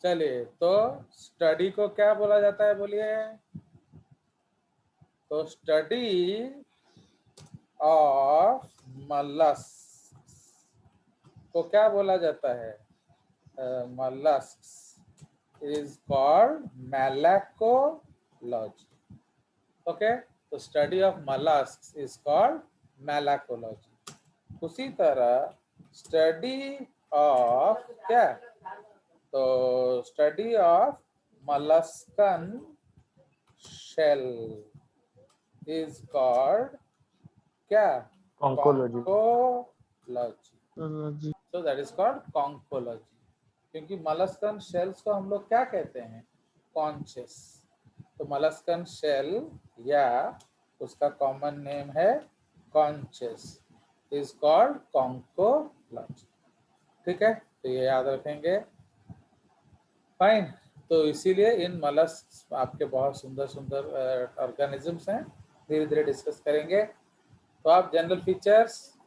चलिए, तो स्टडी को क्या बोला जाता है बोलिए? तो स्टडी ऑफ मलस्क को क्या बोला जाता है? Mollusc is called malacology. Okay, तो study of mollusc is called malacology. उसी तरह स्टडी ऑफ क्या? तो study of molluscan shell is called क्या? Oncology. Conchology. So that is called conchology, क्योंकि मलस्कन शेल्स को हम लोग क्या कहते हैं? कॉन्चेस। तो मलस्कन शेल या उसका कॉमन नेम है कॉन्चेस इज कॉल्ड कॉन्कोलॉजी। ठीक है, तो ये याद रखेंगे। फाइन। तो इसीलिए इन मलस्क आपके बहुत सुंदर सुंदर ऑर्गेनिजम्स हैं, धीरे धीरे डिस्कस करेंगे। तो आप general features,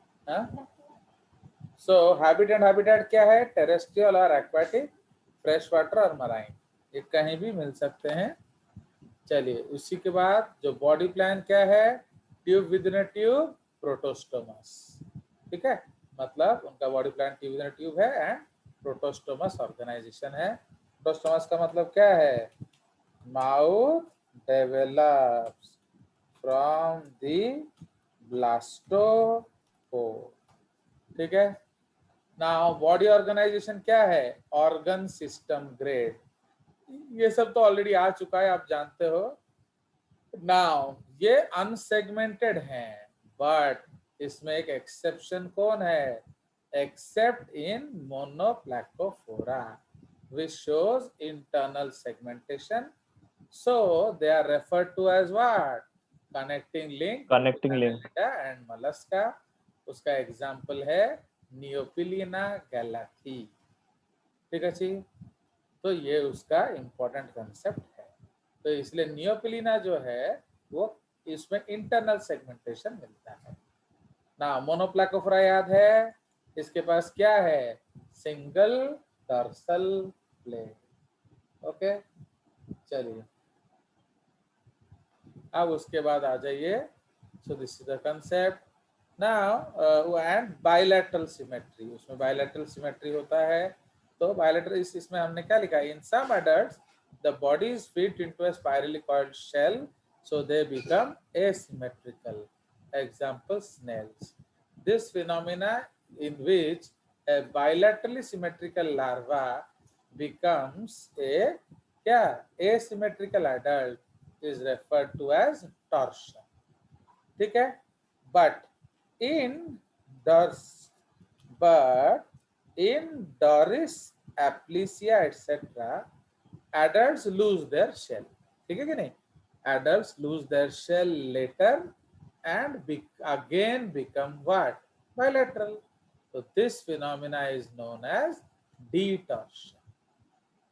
so habit and habitat क्या है? टेरेस्ट्रियल और एक्वाटिक, फ्रेश वाटर और मराइन, ये कहीं भी मिल सकते हैं। चलिए, उसी के बाद जो बॉडी प्लान क्या है? Tube within a tube, protostomous. ठीक है, मतलब उनका body plan tube within a tube है एंड प्रोटोस्टोमस ऑर्गेनाइजेशन है। प्रोटोस्टोमस का मतलब क्या है? Mouth develops from the blastopore. ठीक है। नाउ बॉडी ऑर्गेनाइजेशन क्या है? Organ system grade. ये सब तो ऑलरेडी आ चुका है, आप जानते हो। नाउ ये अनसेगमेंटेड हैं, बट इसमें एक एक्सेप्शन कौन है? Except in monoplacophora which shows internal segmentation, so they are referred to as what? Connecting link Connecting between link. Annelida and mollusca. उसका एग्जाम्पल है नियोपिलिना गैलाथी। ठीक है जी, तो ये उसका इंपॉर्टेंट कंसेप्ट है। तो इसलिए नियोपिलिना जो है वो इसमें इंटरनल सेगमेंटेशन मिलता है ना। मोनोप्लैकोफोरा याद है, इसके पास क्या है? Single dorsal plate. ओके, चलिए अब उसके बाद आ जाइए। So this is the concept now. And bilateral symmetry, उसमें बायलैटरल सिमेट्री होता है। तो बायलैटरल इसमें हमने क्या लिखा? In some adults the body is fit into a spirally coiled shell, so they become asymmetrical. Example, snails. This phenomena in which a bilaterally symmetrical larva becomes a क्या? Asymmetrical adult is referred to as torsion. ठीक है, but in Doris, Aplysia etc. adults lose their shell. ठीक है कि नहीं? Adults lose their shell later and again become what? Bilateral. So this phenomena is known as detorsion.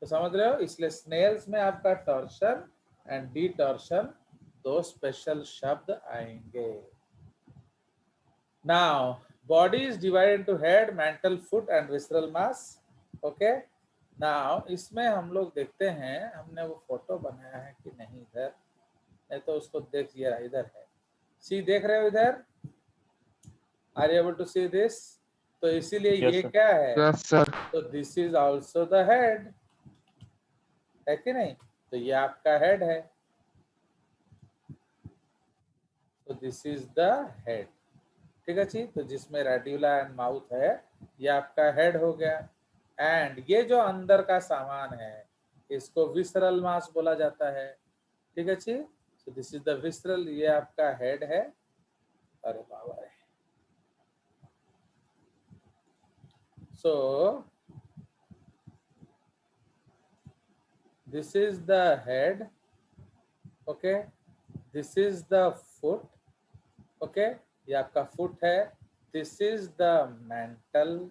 तो समझ रहे हो? इसलिए स्नेल्स में आपका टॉर्शन एंड डिटॉर्शन दो स्पेशल शब्द आएंगे। Now body is divided into head, mental, foot and visceral mass. Okay, now इसमें हम लोग देखते हैं, हमने वो फोटो बनाया है कि नहीं इधर, नहीं तो उसको देखिए, इधर है। सी देख रहे हो इधर? Are you able to see this? तो इसीलिए ये sir. क्या है? Yes sir. तो this is also the head, है कि नहीं? तो ये आपका हेड है। तो दिस इज द हेड। ठीक है जी, तो जिसमें रेड्यूला एंड माउथ है, ये आपका हेड हो गया। एंड ये जो अंदर का सामान है इसको विसरल मास बोला जाता है। ठीक है जी, तो दिस इज द विसरल, ये आपका हेड है। अरे बाबा रे, सो this is the head. Okay, this is the foot. Okay, ये आपका फुट है। This is the mental.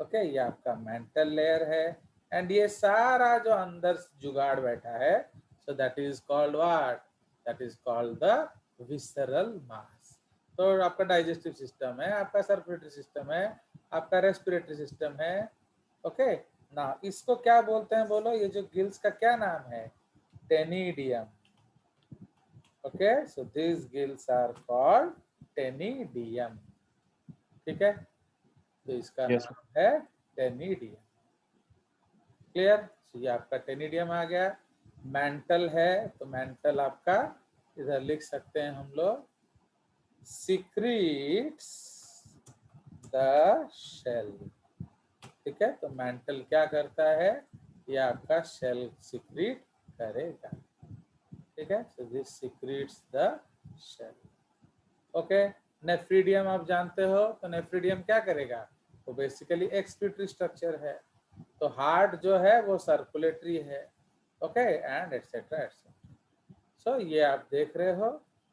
Okay, ये आपका मेंटल लेयर है। एंड ये सारा जो अंदर जुगाड़ बैठा है, so that is called what? That is called the visceral mass. तो आपका डाइजेस्टिव सिस्टम है, आपका सर्कुलेटरी सिस्टम है, आपका रेस्पिरेटरी सिस्टम है। ओके, ना इसको क्या बोलते हैं बोलो, ये जो गिल्स का क्या नाम है, ctenidium. Okay, so this gills are called ctenidium. ठीक है, तो इसका Yes. नाम है टेनिडियम। क्लियर, ये आपका टेनिडियम आ गया। मेंटल है तो मेंटल आपका इधर लिख सकते हैं हम लोग, सीक्रेट्स द शेल। ठीक है, तो मेंटल क्या करता है, ये आपका शेल सीक्रेट करेगा। ठीक है, so this secretes the shell. Okay, nephridium आप जानते हो, तो नेफ्रीडियम क्या करेगा, तो बेसिकली एक्सक्रीटरी स्ट्रक्चर है, तो हार्ट जो है वो सर्कुलेटरी है। Okay, and etcetera etcetera. So ये आप देख रहे हो।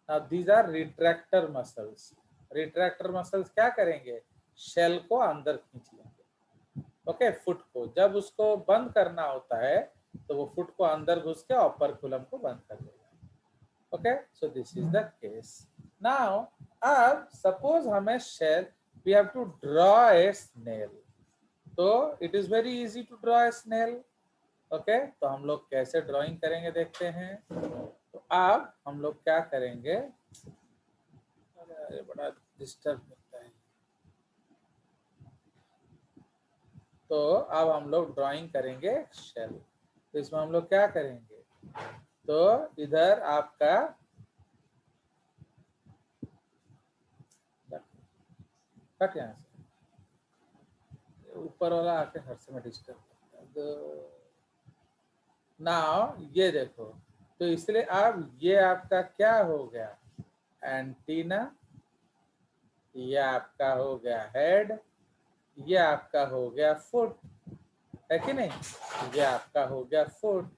Now these are retractor muscles. Retractor muscles क्या करेंगे, शेल को अंदर खींच लेंगे। ओके, फुट को जब उसको बंद करना होता है तो वो फुट को अंदर घुस के ऑपरकुलम को बंद कर देगा। Okay, so this is the case. Now अब सपोज हमें shell, we have to draw a snail, तो it is very easy to draw a snail. Okay, तो हम लोग कैसे ड्राइंग करेंगे देखते हैं। तो अब हम लोग क्या करेंगे, अरे बड़ा डिस्टर्ब होता है। तो अब हम लोग ड्राइंग करेंगे शेल, तो इसमें हम लोग क्या करेंगे, तो इधर आपका कट, यहाँ से ऊपर वाला आके हर समय डिस्टर्ब करता है। नाउ ये देखो, तो इसलिए अब ये आपका क्या हो गया, एंटीना, ये आपका हो गया हेड, ये आपका हो गया फुट, है कि नहीं, ये आपका हो गया फुट,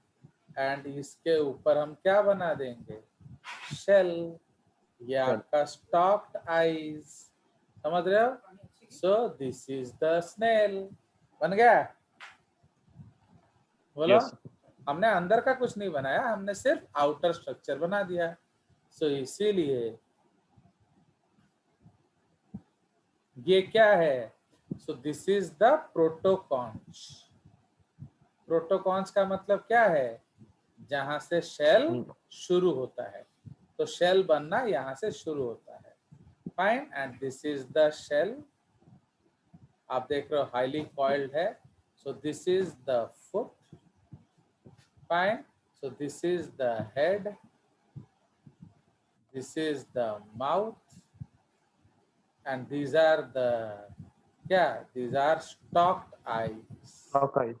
एंड इसके ऊपर हम क्या बना देंगे, शेल, ये आपका स्टॉक्ड आईज। समझ रहे हो, so this is the snail. बन गया, बोलो। Yes. हमने अंदर का कुछ नहीं बनाया, हमने सिर्फ आउटर स्ट्रक्चर बना दिया। सो इसीलिए ये क्या है, सो दिस इज द प्रोटोकॉन्च। प्रोटोकॉन्च का मतलब क्या है, जहां से शेल शुरू होता है, तो शेल बनना यहां से शुरू होता है। Fine, and this is the shell. आप देख रहे हो हाईली कॉइल्ड है, so this is the foot. Fine, so this is the head, this is the mouth, and these are the, yeah, these are stalked eyes. Okay.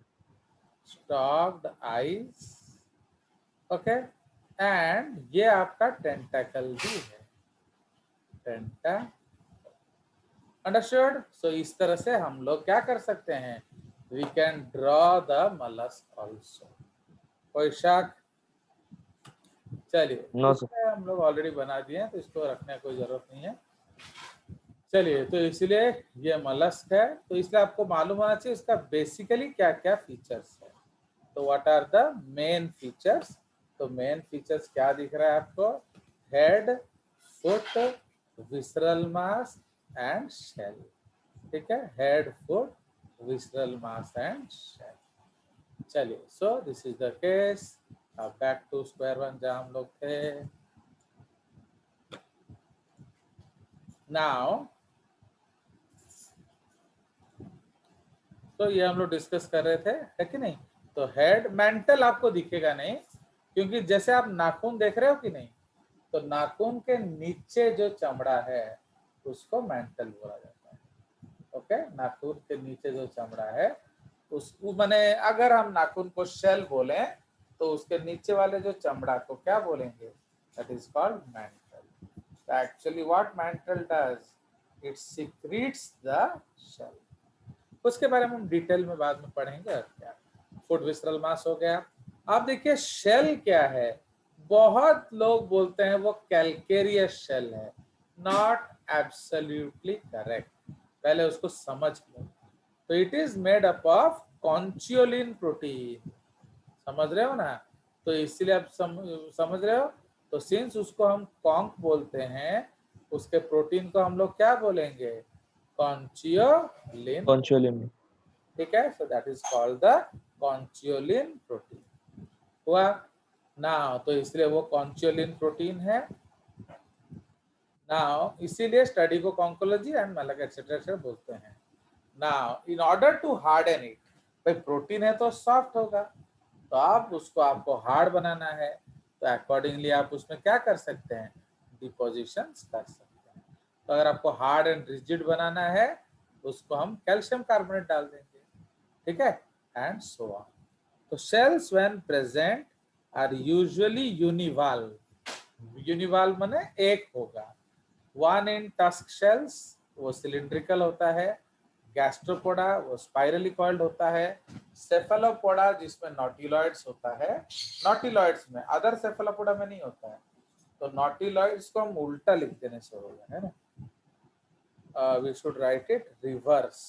Stalked eyes. Okay, and ये आपका टेंटाकल भी है, टेंटा। Understood. सो इस तरह से हम लोग क्या कर सकते हैं, we can draw the mollusc also. कोई शक, चलिए No, sir. इसमें हम लोग ऑलरेडी बना दिए हैं, तो इसको रखने की कोई जरूरत नहीं है। चलिए, तो इसलिए ये मलस्क है, तो इसलिए आपको मालूम होना चाहिए इसका बेसिकली क्या क्या फीचर्स है। तो what are the main features, तो मेन फीचर्स क्या दिख रहा है आपको, head, foot, visceral mass and shell. ठीक है, head, foot, visceral mass and shell. चलिए, so this is the case. अब बैक टू स्क्वायर वन जहां हम लोग थे। नाउ तो ये हम लोग डिस्कस कर रहे थे, है कि नहीं। तो हेड, मेंटल आपको दिखेगा नहीं, क्योंकि जैसे आप नाखून देख रहे हो कि नहीं, तो नाखून के नीचे जो चमड़ा है उसको मेंटल बोला जाता है। ओके, नाखून के नीचे जो चमड़ा है उसको, माने अगर हम नाखून को शेल बोले तो उसके नीचे वाले जो चमड़ा को क्या बोलेंगे, that is called mantle. Actually what mantle does, it secretes the shell. उसके बारे में हम डिटेल में बाद में पढ़ेंगे। और क्या, फुट विसरल मास हो गया। आप देखिए शेल क्या है, बहुत लोग बोलते हैं वो कैल्केरियस शेल है, नॉट एब्सोल्युटली करेक्ट, पहले उसको समझ लो। तो it is made up of conchiolin protein, समझ रहे हो ना, तो इसलिए आप समझ रहे हो। तो सिंस उसको हम कॉन्क बोलते हैं, उसके प्रोटीन को हम लोग क्या बोलेंगे, कॉन्चियोलिन। Controlling. ठीक है, so that is called the conchiolin protein हुआ नाउ। तो इसलिए वो कॉन्चियोलिन प्रोटीन है नाउ, इसीलिए स्टडी को कॉन्कोलॉजी एंड मतलब एक्सेट्रा बोलते हैं। Now in order to harden it, भाई प्रोटीन है तो सॉफ्ट होगा, तो आप उसको आपको हार्ड बनाना है, तो अकॉर्डिंगली आप उसमें क्या कर सकते हैं, डिपोजिशंस कर सकते हैं। तो अगर आपको हार्ड एंड रिजिड बनाना है उसको हम कैल्शियम कार्बोनेट डाल देंगे, ठीक है, एंड सो ऑन। तो shells when present are usually univalve, univalve माने एक होगा, वन इन टस्क शेल्स वो सिलिंड्रिकल होता है, गैस्ट्रोपोडा वो स्पाइरली कॉइल्ड होता है, सेफेलोपोडा जिसमें नॉटिलॉइड्स होता है, नॉटिलॉइड्स में, अदर सेफेलोपोडा में नहीं होता है, तो नॉटिलॉइड्स को हम उल्टा लिख देने से होगा, है ना, we should write it reverse.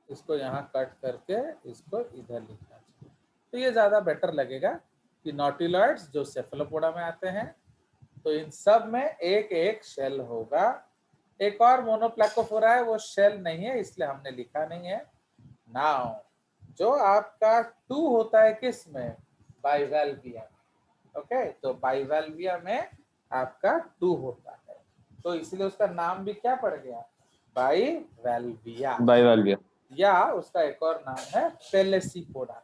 इसको यहाँ कट करके इसको इधर लिखना चाहिए, तो ये ज्यादा बेटर लगेगा कि नॉटिलॉइड्स जो सेफेलोपोडा में आते हैं, तो इन सब में एक एक शेल होगा। एक और मोनोप्लाकोफोरा है, वो शेल नहीं है इसलिए हमने लिखा नहीं है। नाउ जो आपका 2 होता है किस में, बाइवेल्विया में, ओके, तो बाइवेल्विया में आपका 2 होता है, तो इसलिए उसका नाम भी क्या पड़ गया, बाइवेल्विया, बाइवेल्विया, या उसका एक और नाम है पेलेसीपोडा,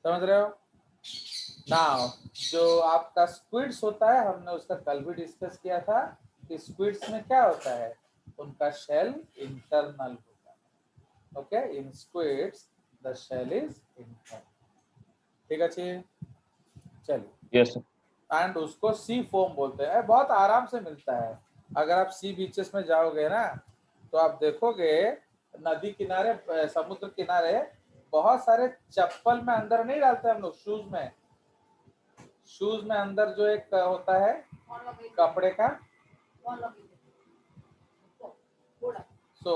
समझ रहे हो। नाउ जो आपका स्क्विड्स होता है, हमने उसका कल भी डिस्कस किया था कि स्क्विड्स में क्या होता है, उनका शेल इंटरनल होता है, okay, in squids the shell is internal, ठीक है, चलिए, यस एंड उसको सी फोम बोलते हैं, बहुत आराम से मिलता है। अगर आप सी बीचेस में जाओगे ना, तो आप देखोगे नदी किनारे, समुद्र किनारे बहुत सारे चप्पल में अंदर नहीं डालते हम लोग, शूज में अंदर जो एक होता है कपड़े का, सो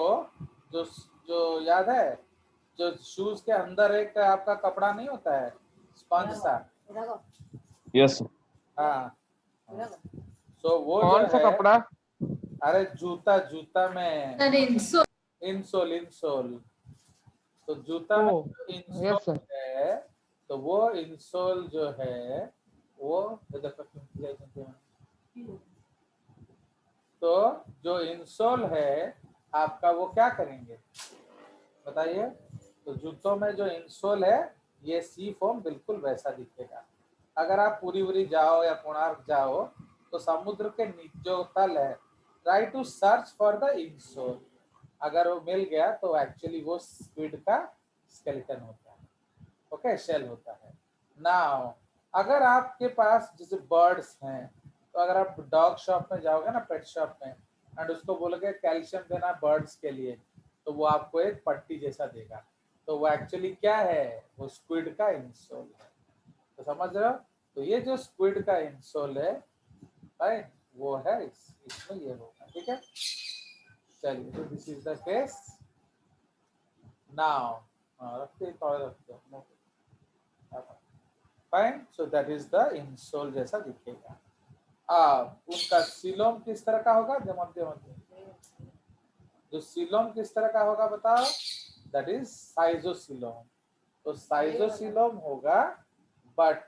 जो जो याद है, जो शूज के अंदर एक आपका कपड़ा नहीं होता है, स्पंज सा, यस, हाँ, सो वो जो कौन सा है, कपड़ा? अरे जूता, जूता में इंसोल, इंसोल, तो जूता में ओ यस इंसोल है, तो वो इंसोल जो है वो, तो जो इंसोल है आपका वो क्या करेंगे बताइए, तो जूतों में जो इंसोल है ये सी फॉर्म बिल्कुल वैसा दिखेगा। अगर आप पूरी पूरी जाओ या कोणार्क जाओ, तो समुद्र के नीचे जो तल है, try to search for the insole, अगर वो मिल गया तो एक्चुअली वो स्क्विड का स्केलेटन होता है, ओके, शेल होता है। नाउ अगर आपके पास जैसे बर्ड्स हैं, तो अगर आप डॉग शॉप में जाओगे ना, पेट शॉप में, एंड उसको बोलोगे कैल्शियम देना बर्ड्स के लिए, तो वो आपको एक पट्टी जैसा देगा, तो वो एक्चुअली क्या है, वो स्क्विड का इंसोल है, तो समझ रहे हो। तो ये जो स्क्विड का इंसोल है, राइट, वो है इसमें ये होगा, ठीक है, चलिए, तो this is the case now, रखते थोड़ा रखते fine, so that is the insole जैसा दिखेगा। उनका सिलोम किस तरह का होगा, जो सिलोम किस तरह का होगा बताओ, दैट इज साइजोसिलोम, तो साइजोसिलोम होगा, बट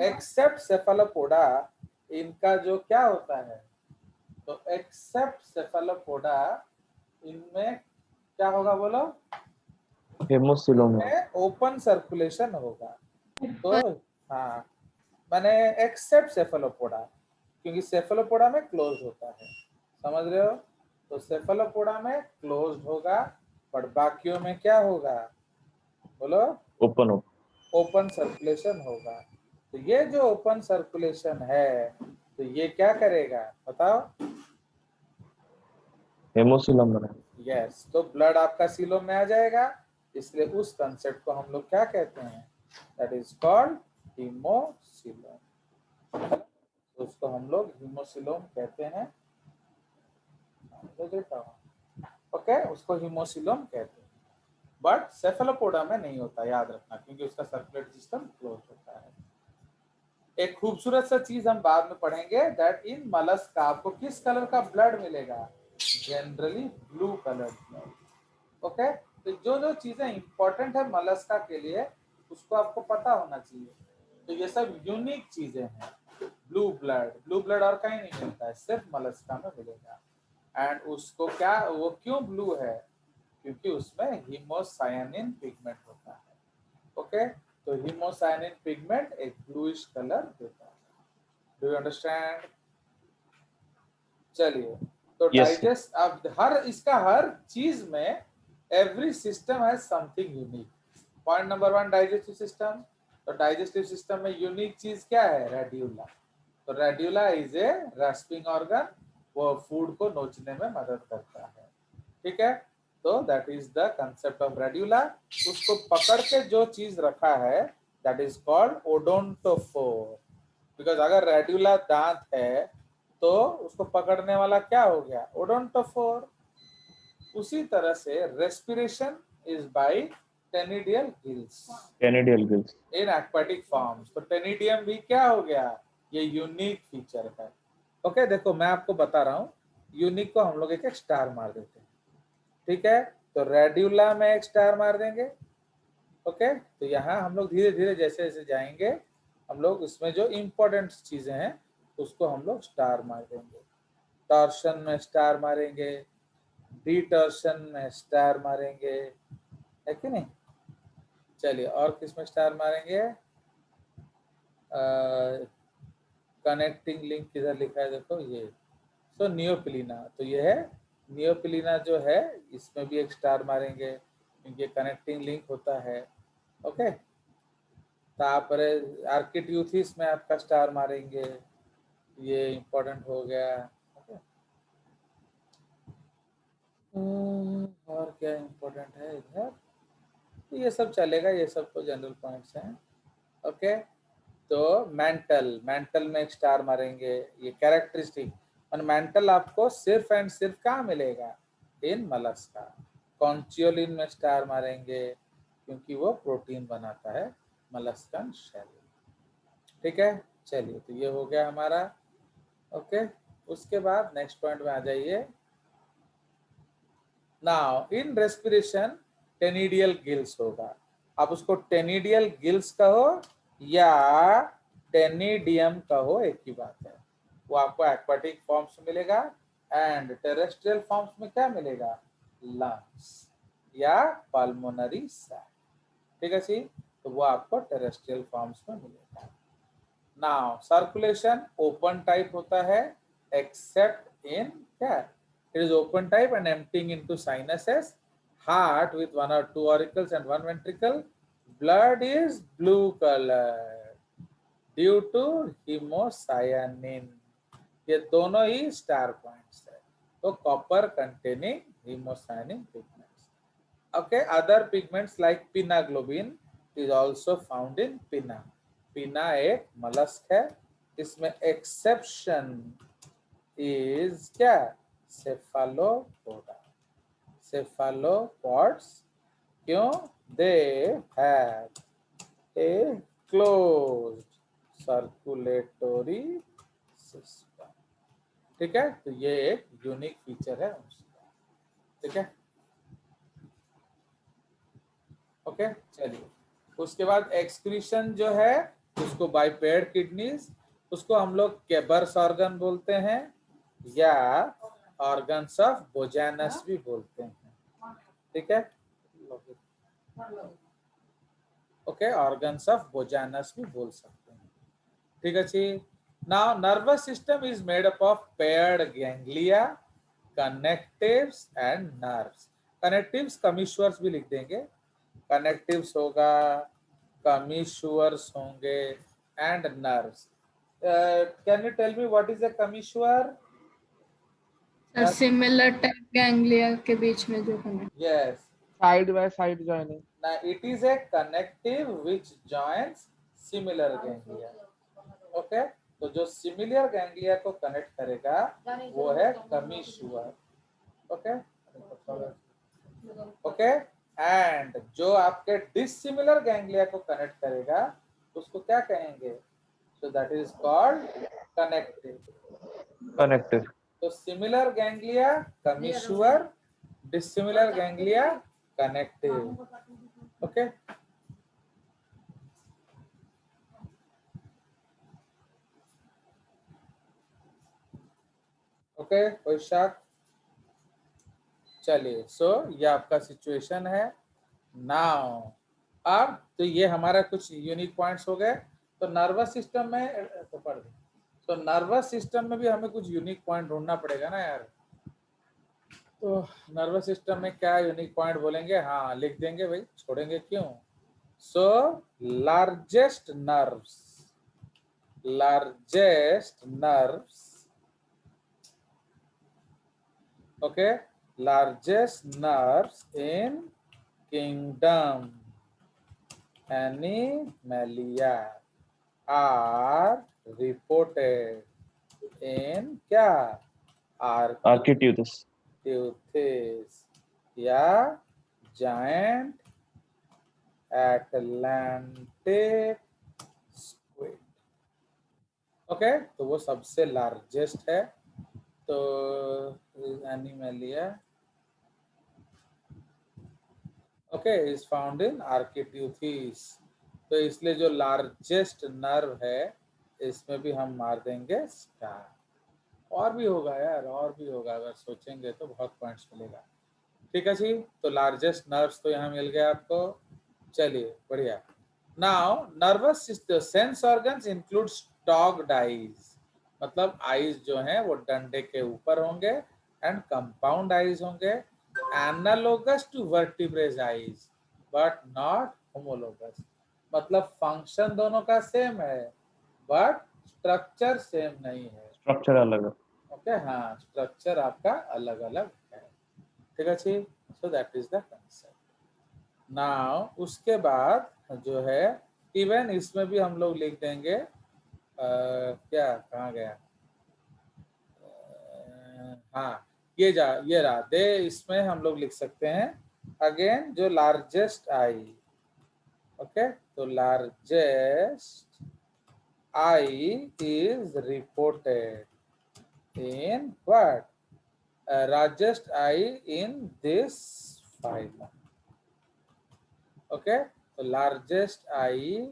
एक्सेप्ट सेफालोपोडा, इनका जो क्या होता है, तो एक्सेप्ट सेफालोपोडा, इनमें क्या होगा बोलो, हेमोसिलोम, ओपन सर्कुलेशन होगा, तो हाँ, मैंने एक्सेप्ट सेफेलोपोडा, क्योंकि सेफेलोपोडा में क्लोज होता है, समझ रहे हो, तो सेफेलोपोडा में क्लोज होगा, पर बाकियों में क्या होगा बोलो, ओपन हो, ओपन सर्कुलेशन होगा। तो ये जो ओपन सर्कुलेशन है, तो ये क्या करेगा बताओ, हेमोसिलोम बना। यस, तो ब्लड आपका सीलोम में आ जाएगा, इसलिए उस कंसेप्ट को हम लोग क्या कहते हैं, दैट इज कॉल्ड हीमोसिलोम, तो उसको हम लोग हीमोसिलोम कहते हैं, ओके, उसको हीमोसिलोम कहते हैं, बट सेफेलोपोडा में नहीं होता, याद रखना, क्योंकि उसका सर्कुलेटरी सिस्टम क्लोज होता है। एक खूबसूरत सा चीज हम बाद में पढ़ेंगे, दैट इन मलस्का आपको किस कलर का ब्लड मिलेगा, generally blue colour blood. Okay, तो जो जो चीजें इंपॉर्टेंट है मलस्का के लिए उसको आपको पता होना चाहिए। तो ये सब यूनिक चीजें हैं। ब्लू ब्लड और कहीं नहीं मिलता है, सिर्फ मलस्का में मिलेगा। एंड उसको क्या, वो क्यों ब्लू है, क्योंकि उसमें हीमोसायनिन पिगमेंट होता है। ओके, तो हीमोसायनिन पिगमेंट एक ब्लूइश कलर देता है। Do you understand? चलिए, तो Yes, sir. डाइजेस्ट, अब हर चीज में every system has something unique. Point number 1, digestive system. तो डाइजेस्टिव सिस्टम में यूनिक चीज क्या है, रेड्यूला। तो radula is a respiring organ, वो फूड को नोचने में मदद करता है। ठीक है, तो that is the concept of radula. उसको पकड़ के जो चीज रखा है दैट इज कॉल्ड ओडोंटोफोर। बिकॉज अगर रेड्यूला दांत है तो उसको पकड़ने वाला क्या हो गया, ओडोंटोफोर। उसी तरह से respiration is by ctenidial gills Canadian Gills. In aquatic forms. तो टेनिडियम भी क्या हो गया, ये यूनिक फीचर है। ओके, देखो मैं आपको बता रहा हूँ, यूनिक को हम लोग एक एक स्टार मार देते हैं। ठीक है, तो रेड्यूला में एक स्टार मार देंगे। ओके, तो यहाँ हम लोग धीरे धीरे जैसे जैसे जाएंगे हम लोग इसमें जो इम्पोर्टेंट चीजें हैं उसको हम लोग स्टार मार देंगे। टॉर्शन में स्टार मारेंगे, डिटॉर्शन में स्टार मारेंगे, है कि नहीं। चलिए, और किस में स्टार मारेंगे, कनेक्टिंग लिंक किधर लिखा है, देखो ये। सो नियोपिलीना, तो ये है नियोपिलीना जो है, इसमें भी एक स्टार मारेंगे क्योंकि कनेक्टिंग लिंक होता है। ओके, तापरे आर्किट्यूथिस में आपका स्टार मारेंगे, ये इम्पोर्टेंट हो गया। ओके, और क्या इम्पोर्टेंट है इधर, तो ये सब चलेगा, ये सब तो जनरल पॉइंट्स हैं। ओके, तो मेंटल, मेंटल में एक स्टार मारेंगे, ये कैरेक्टरिस्टिक। और मेंटल आपको सिर्फ एंड सिर्फ कहाँ मिलेगा, इन मलस्का। कॉन्चियोलिन में स्टार मारेंगे क्योंकि वो प्रोटीन बनाता है मलस्कन शेल। ठीक है, चलिए, तो ये हो गया हमारा। ओके, उसके बाद नेक्स्ट पॉइंट में आ जाइए। नाउ इन रेस्पिरेशन टेनिडियल गिल्स होगा। आप उसको टेनिडियल गिल्स कहो या टेनिडियम कहो, एक ही बात है। वो आपको एक्वाटिक फॉर्म्स में मिलेगा एंड टेरेस्ट्रियल फॉर्म्स में क्या मिलेगा, लंग्स या पल्मोनरी सैक। ठीक है जी, तो वो आपको टेरेस्ट्रियल फॉर्म्स में मिलेगा। नाउ सर्कुलेशन ओपन टाइप होता है एक्सेप्ट इन क्या, it is open type and emptying into sinuses. Heart with 1 or 2 auricles and 1 ventricle. Blood is blue color due to hemocyanin. ये दोनों ही स्टार पॉइंट्स है। तो copper containing haemocyanin pigments. Okay, other pigments like pinaglobin is also found in pinna. Pinna एक mollusc है, इसमें exception is क्या, cephalopoda, cephalopods। क्यों, they have a closed circulatory system. ठीक है, तो ये एक यूनिक फीचर है उसका। ठीक है, ओके, चलिए। उसके बाद एक्सक्रीशन जो है उसको बाइपेड किडनीज, उसको हम लोग केबर्स ऑर्गन बोलते हैं या ऑर्गन्स ऑफ बोजानस भी बोलते हैं। ठीक है, ओके, ऑर्गन्स ऑफ बोजानस भी बोल सकते हैं। ठीक है जी। Now nervous system is made up of paired ganglia, connectives and nerves. Connectives commissures भी लिख देंगे, कनेक्टिव्स होगा, कमिश्वर्स होंगे and nerves. Can you tell me what is a commissure? Similar type ganglia के बीच में जो connect, yes, Side by side joining. now it is a connective which joins similar ganglia. Okay, तो जो similar ganglia को connect करेगा वो है कमिश्वर। ओके, ओके, एंड जो आपके डिसिमिलर गैंग्लिया को कनेक्ट करेगा उसको क्या कहेंगे, So that is called connective. Connective. So similar ganglia commissure, dissimilar ganglia connective. Okay. Okay वैशाख चलिए सो ये आपका सिचुएशन है नाउ। अब तो ये हमारा कुछ यूनिक पॉइंट्स हो गए। तो नर्वस सिस्टम में तो पढ़ दे। तो नर्वस सिस्टम में भी हमें कुछ यूनिक पॉइंट ढूंढना पड़ेगा ना यार। तो नर्वस सिस्टम में क्या यूनिक पॉइंट बोलेंगे, हाँ लिख देंगे भाई, छोड़ेंगे क्यों। So largest nerves okay, largest nerves in kingdom animalia are reported in क्या Architeuthis. Architeuthis या giant Atlantic squid। ओके तो वो सबसे लार्जेस्ट है। तो animalia okay is found in architeuthis. तो इसलिए जो लार्जेस्ट नर्व है इसमें भी हम मार देंगे स्टार। और भी होगा यार, और भी होगा, अगर सोचेंगे तो बहुत पॉइंट्स मिलेगा। ठीक है जी, तो लार्जेस्ट नर्व्स तो यहाँ मिल गया आपको। चलिए बढ़िया। Now nervous system sense organs include stalked eyes, मतलब आईज जो हैं वो डंडे के ऊपर होंगे एंड कंपाउंड आईज होंगे, analogous to vertebrates eyes but not homologous. मतलब फंक्शन दोनों का सेम है बट स्ट्रक्चर सेम नहीं है। Structure अलग है। ओके हाँ, स्ट्रक्चर आपका अलग अलग है। ठीक है जी, so that is the concept. Now उसके बाद जो है इवन इसमें भी हम लोग लिख देंगे क्या कहाँ गया, हाँ ये रहा दे। इसमें हम लोग लिख सकते हैं अगेन जो लार्जेस्ट आई। ओके तो largest I is reported in what, largest eye in this phylum। okay so largest eye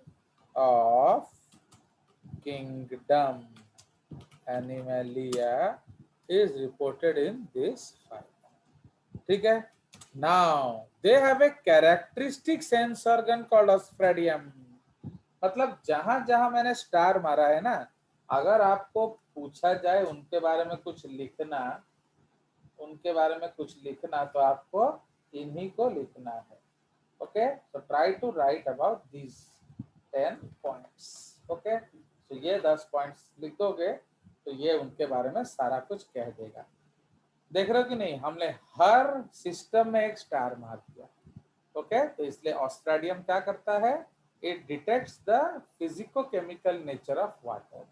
of kingdom animalia is reported in this phylum। ठीक है। now they have a characteristic sense organ called osphradium। मतलब जहां जहां मैंने star मारा है ना, अगर आपको पूछा जाए उनके बारे में कुछ लिखना, तो आपको इन्हीं को लिखना है। Okay so try to write about these 10 points। Okay तो ये 10 पॉइंट्स लिख दोगे तो ये उनके बारे में सारा कुछ कह देगा। देख रहे हो कि नहीं, हमने हर सिस्टम में एक स्टार मार दिया। ओके तो इसलिए ऑस्ट्रेडियम क्या करता है, it detects the physico chemical nature of water.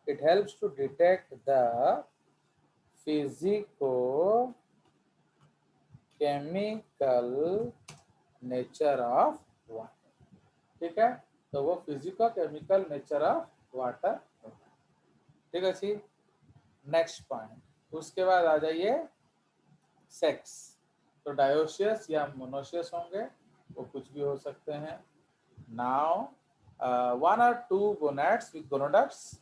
It helps to detect the physico chemical nature of water. ठीक है, तो वो physico chemical nature of water होता है। ठीक है जी, नेक्स्ट पॉइंट। उसके बाद आ जाइए सेक्स। तो डायोशियस या मोनोशियस होंगे, वो कुछ भी हो सकते हैं। नाउ वन और two gonads with gonoducts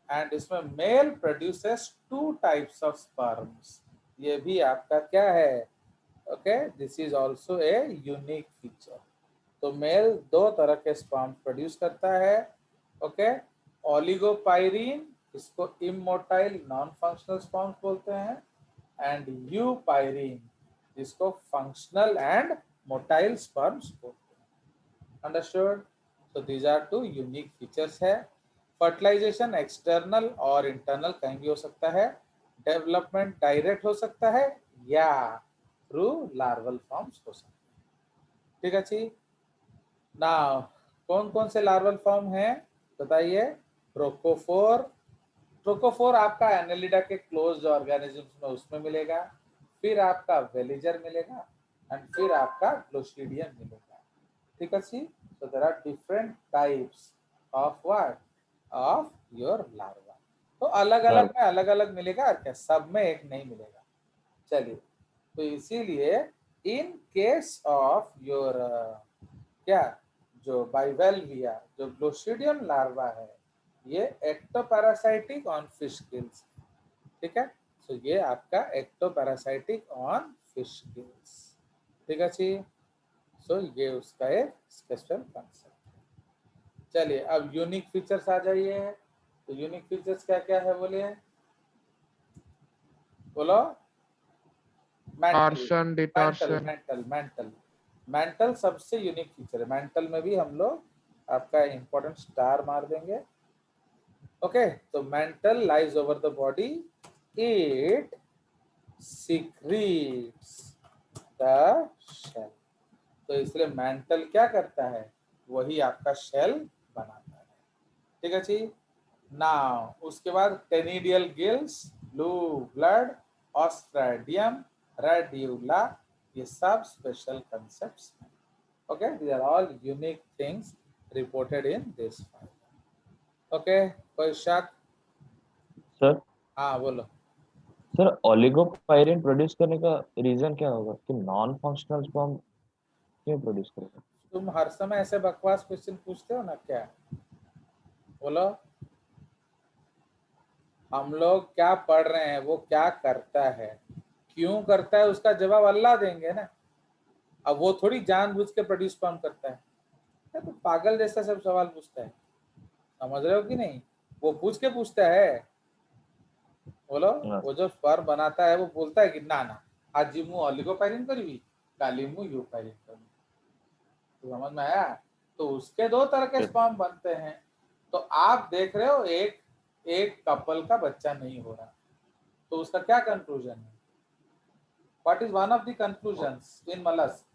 and इसमें male produces 2 types of sperms. ये भी आपका क्या है, okay this is also a unique feature. तो मेल 2 तरह के स्पर्म प्रोड्यूस करता है। ओके ओलिगोपाइरिन, इसको इमोटाइल नॉन फंक्शनल स्पर्म्स बोलते हैं, एंड यूपाइरिन जिसको फंक्शनल एंड मोटाइल स्पर्म्स बोलते हैं। अंडरस्टूड। तो दीज आर 2 यूनिक फीचर्स है। फर्टिलाइजेशन एक्सटर्नल और इंटरनल कहीं भी हो सकता है। डेवलपमेंट डायरेक्ट हो सकता है या थ्रू लार्वल फॉर्म्स हो सकता है। ठीक है जी। नाउ कौन कौन से लार्वल फॉर्म हैं बताइए। ट्रोकोफोर, ट्रोकोफोर आपका एनेलिडा के क्लोज्ड ऑर्गेनिजम्स में उसमें मिलेगा, फिर आपका वेलिजर मिलेगा एंड फिर आपका क्लोस्ट्रीडियम मिलेगा। ठीक है जी। So there are different types of what, of your larva. तो अलग अलग में अलग अलग मिलेगा और क्या, सब में एक नहीं मिलेगा। चलिए, तो इसीलिए इन केस ऑफ योर क्या, जो बाइवेल्विया, जो ग्लोसिडियम लार्वा है, ये एक्टोपैरासाइटिक ऑन फिश गिल्स। ठीक है, तो ये आपका एक्टोपैरासाइटिक ऑन फिश गिल्स। ठीक है जी, सो ये उसका एक स्पेशल कॉन्सेप्ट है। चलिए अब यूनिक फीचर्स आ जाइए। तो यूनिक फीचर्स क्या क्या है बोलिए, बोलो। टॉर्शन, डिटॉर्शन। मेंटल सबसे यूनिक फीचर है। मेंटल में भी हम लोग आपका इंपॉर्टेंट स्टार मार देंगे। ओके, तो mantle lies over the body, it secretes the shell. तो इसलिए मेंटल क्या करता है, वही आपका शेल बनाता है। ठीक है जी। नाउ उसके बाद ctenidial gills, blue blood, osphradium, radula, ये सब स्पेशल कंसेप्ट्स हैं। Okay, these are all unique things reported in this file. Okay, कोई शक? सर हाँ बोलो। सर ओलिगोपाइरिन प्रोड्यूस करने का रीजन क्या होगा कि नॉन फंक्शनल स्पर्म क्यों प्रोड्यूस करेगा? तुम हर समय ऐसे बकवास क्वेश्चन पूछते हो ना, क्या बोलो। हम लोग क्या पढ़ रहे हैं, वो क्या करता है, क्यों करता है, उसका जवाब अल्लाह देंगे ना। अब वो थोड़ी जानबूझ के प्रोड्यूस स्पर्म करता है, तो पागल जैसा सब सवाल पूछता है, समझ रहे हो कि नहीं? वो पूछ के पूछता है, बोलो। वो जो स्पर्म बनाता है वो बोलता है कि ना ना आज मु ऑलिगोपाइरिन करबी, काली मु यूपाइरिन करबी। तो समझ में आया? तो उसके दो तरह के स्पर्म बनते हैं। तो आप देख रहे हो एक एक कपल का बच्चा नहीं हो रहा, तो उसका क्या कंक्लूजन है? What is one of the conclusions in mollusc?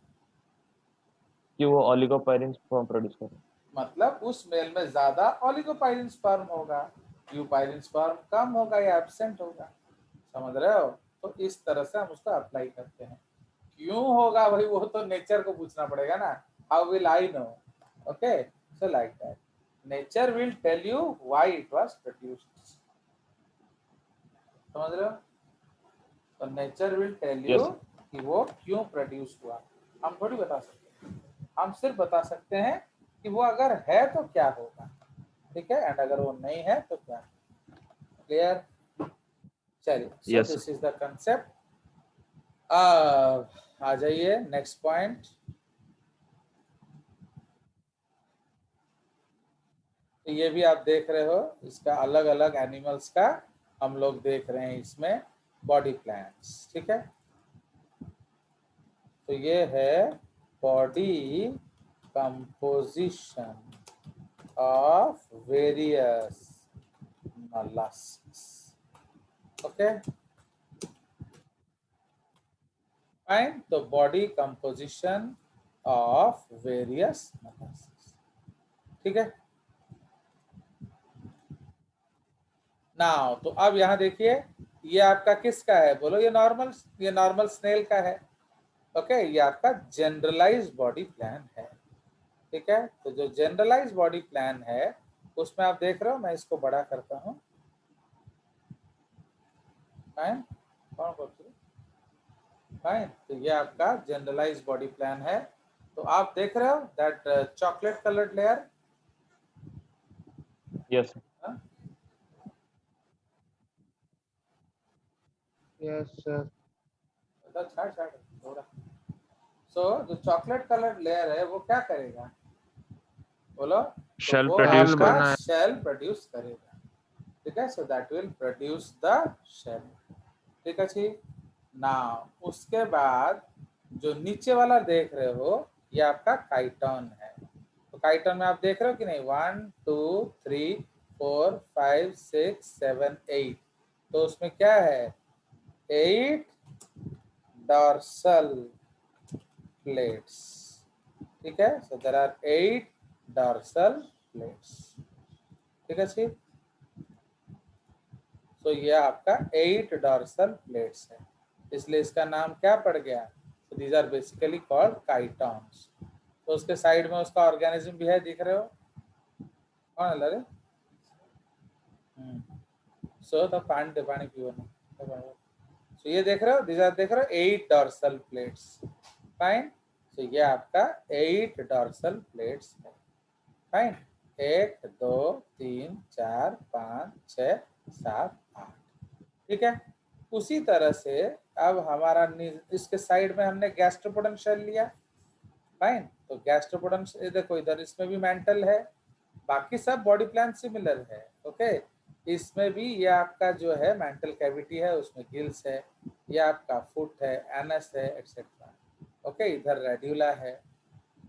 कि वो ओलिगोपाइरिन स्पर्म प्रोड्यूस करे, मतलब उस मेल में ज्यादा ऑलिगोपाइरिन स्पर्म होगा, यूपाइरिन स्पर्म कम होगा या एब्सेंट होगा। समझ रहे हो? तो इस तरह से हम उसको अप्लाई करते हैं। क्यों होगा भाई, वो तो नेचर को पूछना पड़ेगा ना। How will I know? Okay, so like that nature will tell you why it was produced. समझ रहे हो? तो नेचर विल टेल यू कि वो क्यों प्रोड्यूस हुआ। हम थोड़ी बता सकते हैं, हम सिर्फ बता सकते हैं कि वो अगर है तो क्या होगा। ठीक है, एंड अगर वो नहीं है तो क्या। क्लियर? चलिए, so this is the concept. आ जाइए नेक्स्ट पॉइंट। तो ये भी आप देख रहे हो, इसका अलग अलग एनिमल्स का हम लोग देख रहे हैं इसमें बॉडी प्लान्स। ठीक है, तो ये है body composition of various mollusks. Okay, fine. तो body composition of various mollusks. ठीक है। नाउ तो अब यहाँ देखिए, ये आपका किसका है बोलो? ये नॉर्मल स्नेल का है। ओके, ये आपका जनरलाइज बॉडी प्लान है। ठीक है, तो जो जनरलाइज बॉडी प्लान है उसमें आप देख रहे हो, मैं इसको बड़ा करता हूँ। फाइन, कौन फाइन। तो ये आपका जनरलाइज बॉडी प्लान है। तो आप देख रहे हो that chocolate coloured layer. Yes yes sir. So जो चॉकलेट कलर्ड लेयर है वो क्या करेगा बोलो? शेल तो प्रोड्यूस करेगा। शेल प्रोड्यूस करेगा। ठीक है, so that will produce the shell. ठीक है जी। नाउ उसके बाद जो नीचे वाला देख रहे हो ये आपका काइटोन है। तो काइटोन में आप देख रहे हो कि नहीं, 1 2 3 4 5 6 7 8। तो उसमें क्या है, 8 डॉर्सल प्लेट्स। ठीक है, so there are 8 dorsal plates. ठीक है जी। तो ये आपका 8 डॉर्सल प्लेट्स है, इसलिए इसका नाम क्या पड़ गया? तो दीज आर बेसिकली कॉल्ड काइटॉन्स। तो उसके साइड में उसका ऑर्गेनिज्म भी है, दिख रहे हो? कौन है? सो द पानी पियो ना। सो ये देख रहे हो, दिस आर देख रहे हो 8 डॉर्सल प्लेट्स। फाइन। सो ये आपका 8 डॉर्सल प्लेट्स है। फाइन। 1 2 3 4 5 6 7 8। ठीक है। उसी तरह से अब हमारा इसके साइड में हमने गैस्ट्रोपोडेंशियल लिया। फाइन। तो गैस्ट्रोपोडेंशियल देखो इधर इसमें भी मेंटल है, बाकी सब बॉडी प्लान सिमिलर है। ओके। इसमें भी ये आपका जो है मेंटल कैविटी है, उसमें गिल्स है, ये आपका फुट है, एनस है, एक्सेट्रा। ओके। इधर रेड्यूला है।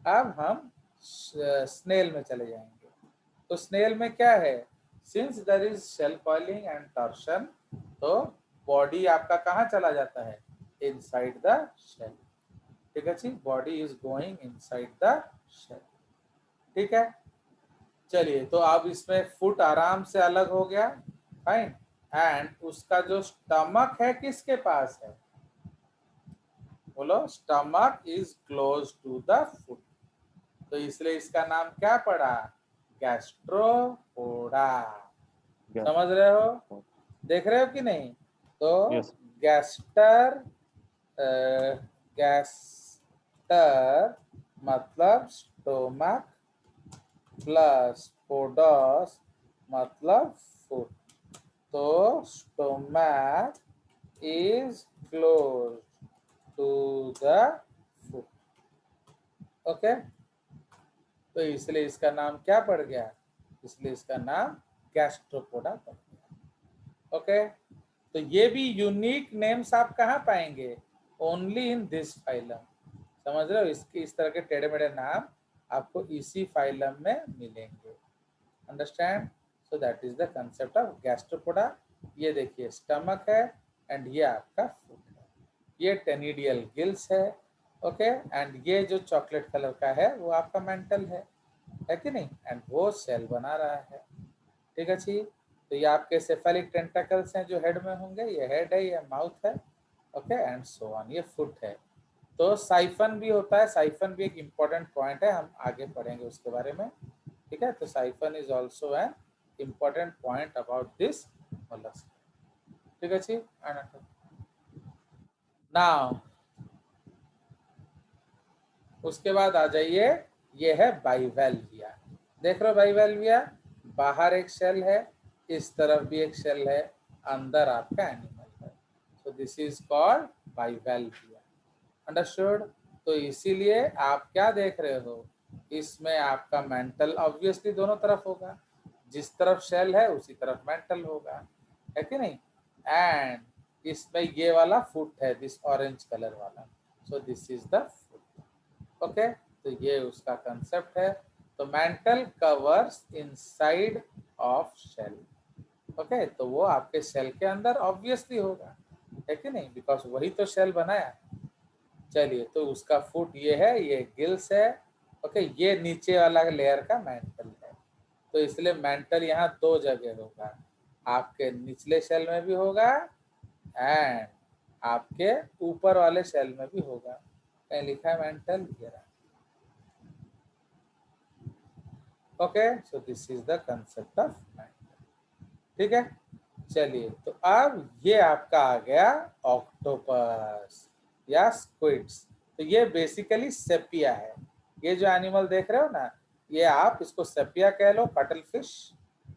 अब हम स्नेल में चले जाएंगे। तो स्नेल में क्या है, since there is shell coiling and torsion, तो बॉडी आपका कहाँ चला जाता है, इनसाइड द शेल। ठीक है जी, body is going inside the shell. ठीक है। चलिए, तो अब इसमें फुट आराम से अलग हो गया। फाइन। एंड उसका जो स्टमक है किसके पास है, बोलो, stomach is close to the foot, तो इसलिए इसका नाम क्या पड़ा, गैस्ट्रोपोडा। समझ रहे हो, देख रहे हो कि नहीं। तो Yes. गैस्टर गैस्टर मतलब स्टोमक प्लस पोडस मतलब फुट, तो stomach is close to the foot. Okay. तो इसलिए इसका नाम क्या पड़ गया, इसलिए इसका नाम गैस्ट्रोपोडा पड़ गया। ओके। तो ये भी यूनिक नेम्स आप कहाँ पाएंगे, ओनली इन दिस फाइलम। समझ रहे हो, इसके इस तरह के टेढ़े मेढ़े नाम आपको इसी फाइलम में मिलेंगे। Understand. So that is the concept of Gastropoda. ये देखिए स्टमक है एंड ये आपका फुट है, ये टेनिडियल गिल्स है। ओके। एंड ये जो चॉकलेट कलर का है वो आपका मेंटल है कि नहीं, एंड वो सेल बना रहा है। ठीक है जी। तो ये आपके सेफेलिक टेंटाकल्स हैं जो हेड में होंगे, ये हेड है, ये माउथ है। ओके। एंड सो ऑन, ये फुट है। तो साइफन भी होता है, साइफन भी एक इम्पॉर्टेंट पॉइंट है, हम आगे पढ़ेंगे उसके बारे में। ठीक है। तो siphon is also an important point about this mollusc. ठीक है जी। नाउ उसके बाद आ जाइए, ये है बाइवेल्विया। देख रहे हो बाइवेल्विया, बाहर एक शेल है, इस तरफ भी एक शेल है, अंदर आपका एनिमल है। So this is called Bivalvia. Understood. तो इसीलिए आप क्या देख रहे हो, इसमें आपका मेंटल ऑब्वियसली दोनों तरफ होगा, जिस तरफ शेल है उसी तरफ मेंटल होगा, है कि नहीं। एंड इसमें ये वाला फुट है, दिस ऑरेंज कलर वाला, so this is the foot. Okay. तो ये उसका कंसेप्ट है। तो mantle covers inside of shell. Okay. तो वो आपके शेल के अंदर ऑब्वियसली होगा, है कि नहीं, बिकॉज वही तो शेल बनाया। चलिए, तो उसका फुट ये है, ये गिल्स है। ओके। ये नीचे वाला लेयर का मेंटल है, तो इसलिए मेंटल यहाँ दो जगह होगा, आपके निचले शेल में भी होगा एंड आपके ऊपर वाले शेल में भी होगा। कहीं लिखा है mental, okay. So this is the concept of mental. ठीक है। चलिए, तो अब ये आपका आ गया ऑक्टोपस या स्क्विड्स। तो ये बेसिकली सेपिया है। ये जो एनिमल देख रहे हो ना, ये आप इसको सेपिया कह लो, कटल फिश।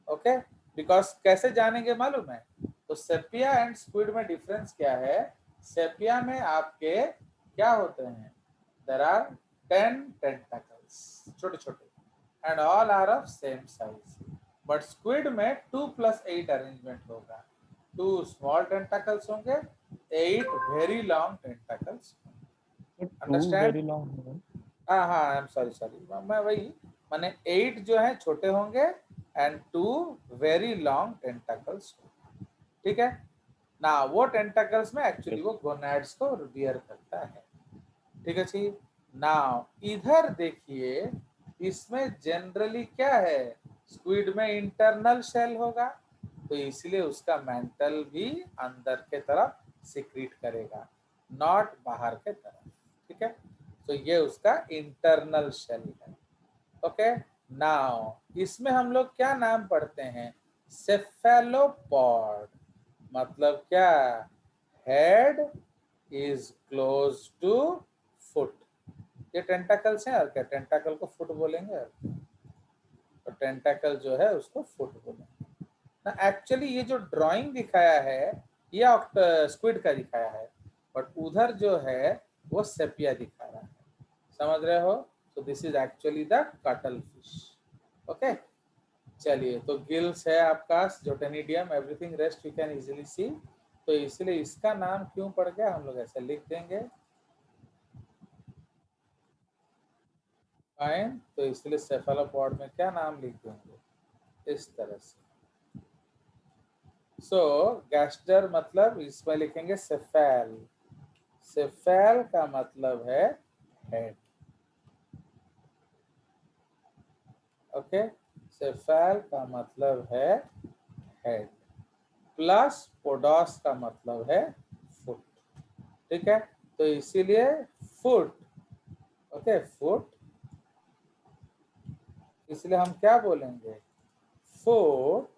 ओके। बिकॉज कैसे जानेंगे मालूम है, तो सेपिया एंड स्क्विड में डिफरेंस क्या है, सेपिया में आपके क्या होते हैं, देयर आर 10 टेंटाकल्स, छोटे छोटे, and all are of same size. But squid में 2+8 अरेंजमेंट होगा, 2 स्मॉल टेंटाकल्स होंगे, 8 very long tentacles. Understand. Very long. हाँ हाँ, आई एम सॉरी, मैं वही माने 8 जो है छोटे होंगे एंड 2 वेरी लॉन्ग टेंटाकल्स। ठीक है ना। वो टेंटाकल्स में एक्चुअली वो गोनाड्स को बियर करता है। ठीक है जी। नाउ इधर देखिए, इसमें जनरली क्या है, स्क्विड में इंटरनल शेल होगा, तो इसलिए उसका मेंटल भी अंदर के तरफ सिक्रीट करेगा, नॉट बाहर के तरफ। ठीक है। तो ये उसका इंटरनल शेल है। ओके। नाउ इसमें हम लोग क्या नाम पढ़ते हैं, सेफेलोपॉड मतलब क्या, head is close to foot. ये टेंटाकल्स हैं और क्या, टेंटाकल को फुट बोलेंगे और टेंटाकल जो है उसको फुट बोलेंगे ना। एक्चुअली ये जो ड्राइंग दिखाया है ये स्क्विड का दिखाया है, बट उधर जो है वो सेपिया दिखा रहा है, समझ रहे हो। So this is actually the cuttlefish. Okay, चलिए, तो गिल्स है आपका, ctenidium, everything rest you can easily see. तो इसलिए इसका नाम क्यों पड़ गया, हम लोग ऐसे लिख देंगे फाइन। तो इसलिए सेफेलोपॉड में क्या नाम लिख देंगे, इस तरह से। सो गैस्टर मतलब इसमें लिखेंगे सेफेल, सेफेल का मतलब है हेड। ओके, सेफेल का मतलब है हेड, प्लस पोडोस का मतलब है फुट। ठीक है, तो इसीलिए फुट, ओके फुट, इसलिए हम क्या बोलेंगे, फुट